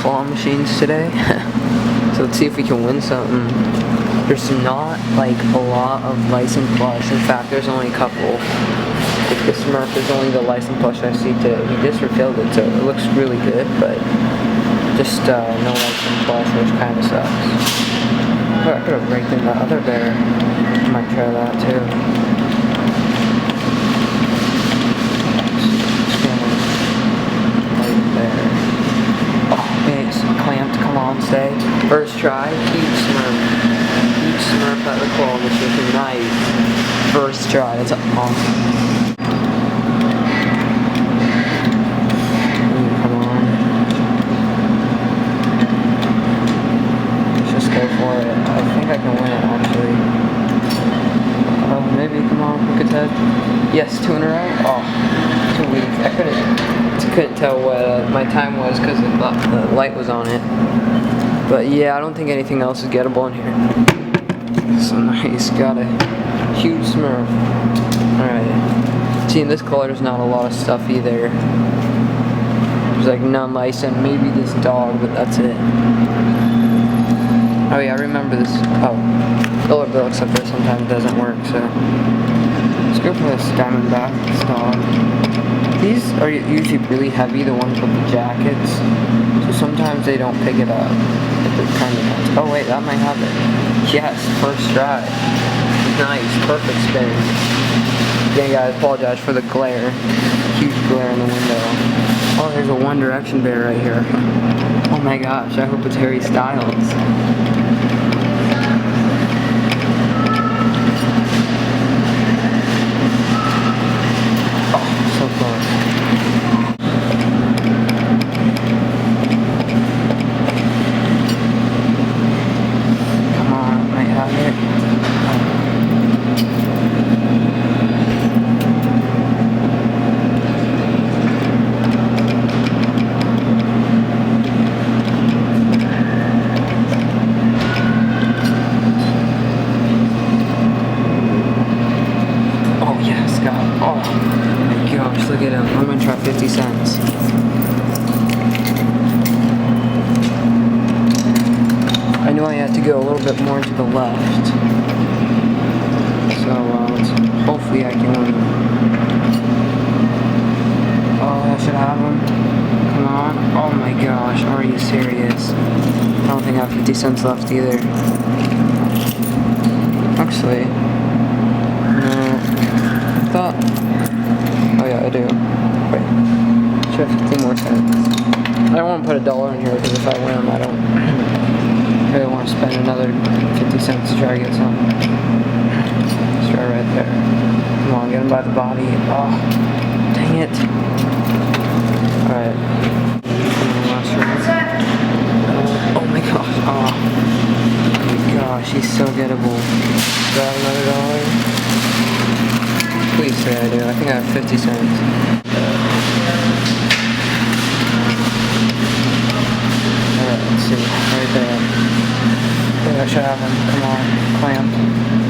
claw machines today. So let's see if we can win something. There's not like a lot of license plush. In fact, there's only a couple. Like the Smurf is only the license plush I see today. He just refilled it, so it looks really good, but just no license plush, which kind of sucks. But I could have raked in the other bear. I might try that too. Right there. Oh, it's clamped. Come on, stay. First try. Huge Smurf. Huge Smurf at the claw machine. Nice. First try. That's awesome. For it. I think I can win it actually. Maybe, come on, look at that. Yes, 2 in a row. Oh, too weak. I couldn't tell what my time was because the light was on it. But yeah, I don't think anything else is gettable in here. So nice, got a huge Smurf. Alright. See, in this color there's not a lot of stuff either. There's like none license, maybe this dog, but that's it. Oh yeah, I remember this. Oh, the other bill except for sometimes doesn't work, so let's go for this Diamondback dog. These are usually really heavy, the ones with the jackets, so sometimes they don't pick it up. They're kind of nuts. Oh wait, that might have it. Yes, first try. Nice, perfect spin. Again guys, apologize for the glare. Huge glare in the window. Oh, there's a One Direction bear right here. Oh my gosh, I hope it's Harry Styles. Oh, so close. Come on, might have it. Oh my gosh, look at him. I'm gonna try 50 cents. I know I had to go a little bit more to the left. So, hopefully I can win. Oh, I should have him. Come on. Oh my gosh, are you serious? I don't think I have 50 cents left either. Actually, oh yeah, I do. Wait, should have 50 more cents. I don't want to put $1 in here because if I win, I don't really want to spend another 50 cents to try to get some. Let's try right there. Come on, get him by the body. Oh, dang it. Alright. Oh my gosh. Oh my gosh, he's so gettable. Do I have another $1? Please say I do. I think I have 50 cents. Alright, let's see. Right there. I think I should have him. Come on. Clamp.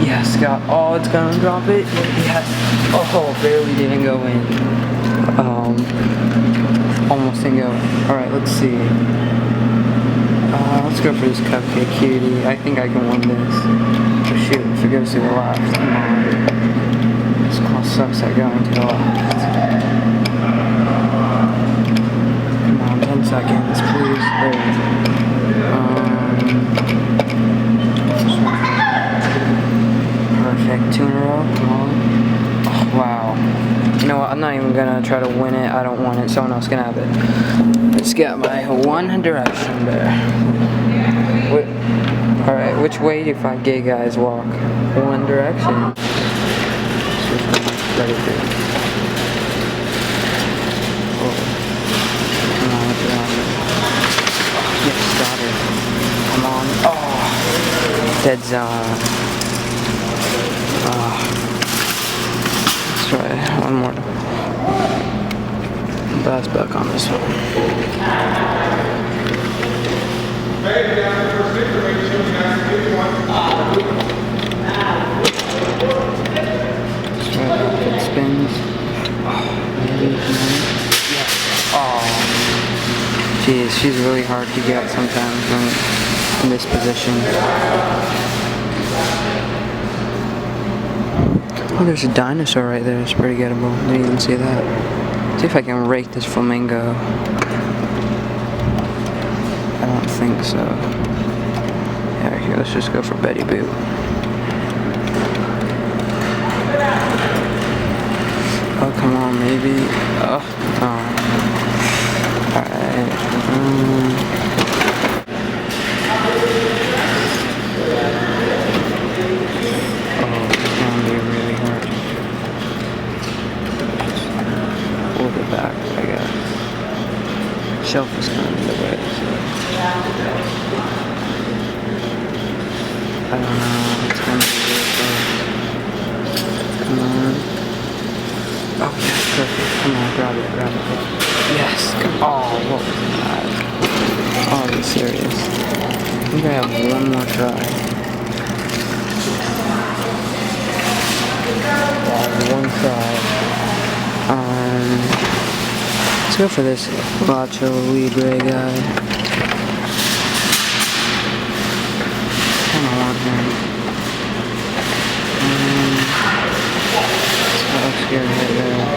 Yes, got. Oh, it's gonna drop it. Yes. Oh, barely didn't go in. Almost didn't go. Alright, let's see. Let's go for this cupcake cutie. I think I can win this. Oh, shoot, if it goes to the left. Come on. This claw sucks at going to the left. Come on, 10 seconds, please. There we go. Perfect. 2 in a row. Come on. Oh, wow. You know what? I'm not even gonna try to win it. I don't want it. Someone else can have it. Let's get my One Direction there. Alright, which way do 5 gay guys walk? One Direction. Ready for it. Oh. Come on, what's it on? Yes, got it. Come on. Oh! Dead zone. Oh. Let's try one more. Pass back on this one. It spins. Oh, maybe. Yeah. Oh. Jeez, She's really hard to get sometimes in this position. Oh, there's a dinosaur right there. It's pretty gettable. Didn't even see that. See if I can rake this flamingo. I don't think so. Yeah, here, let's just go for Betty Boop. Oh, come on, maybe. Oh. Alright. Oh, it's gonna be really hard. Hold it back, I guess. Shelf is kind of in the way, so. I don't know, it's gonna be really close. Come on. Oh, yes, perfect. Come on, grab it. Yes, come on. Oh, what was that? Oh, are you serious? I think I have one more try. Yeah, one try. Let's go for this Bacho Libre guy. Kinda want him. Let's get right there.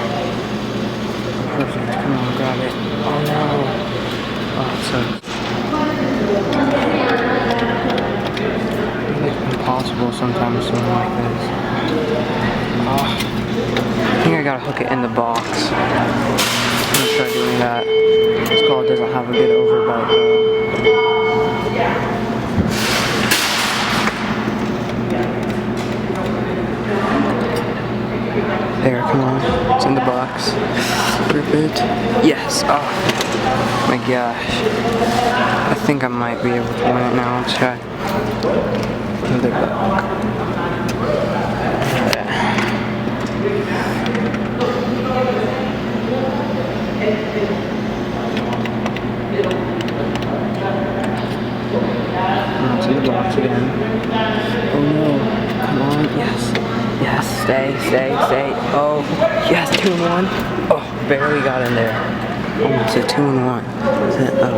Perfect. Come on, grab it. Oh no. Oh, it sucks. It's impossible sometimes to swim like this. Oh. I think I gotta hook it in the box. I'm gonna try doing that. This call doesn't have a good overbite though. There, come on. It's in the box. Rip it. Yes. Oh my gosh. I think I might be able to win it now. Let's try. Another buck. It's in the box again. Oh no. Come on. Yes. Yes, stay. Oh, yes, 2 and 1. Oh, barely got in there. Almost a 2 and 1. Oh,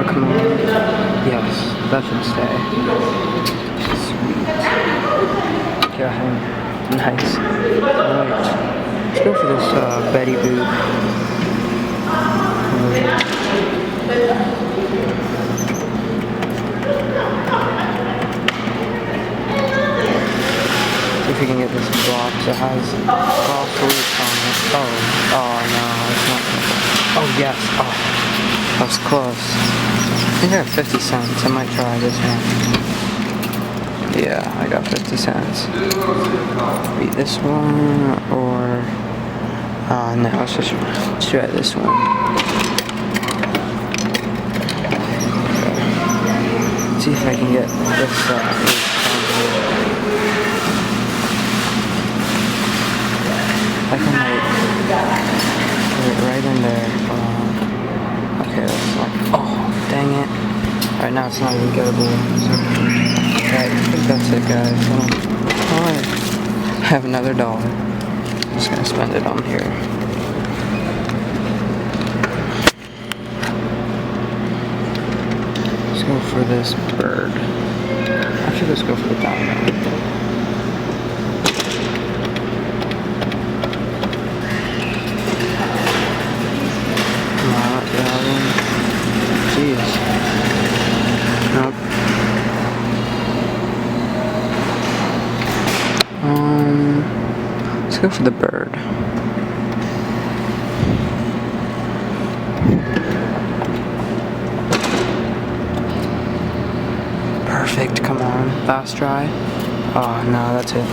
come on. Yes, that should stay. Sweet. Got him. Nice. Alright. Let's go for this Betty Boop. See if we can get this box that has false roots on it. Oh no, it's not. Oh yes, oh, that was close. I think I have 50 cents. I might try this one. Yeah, I got 50 cents. Beat this one or no, let's try this one. See if I can get this I can like put it right in there. Okay, that's like, oh, dang it. Alright, now it's not even gettable. Alright, I think that's it, guys. Alright, I have another $1. I'm just gonna spend it on here. Let's go for this bird. Actually, let's go for the diamond. Not that one. Jeez. Nope. Let's go for the bird. Perfect, come on. Last try. Oh no, that's it.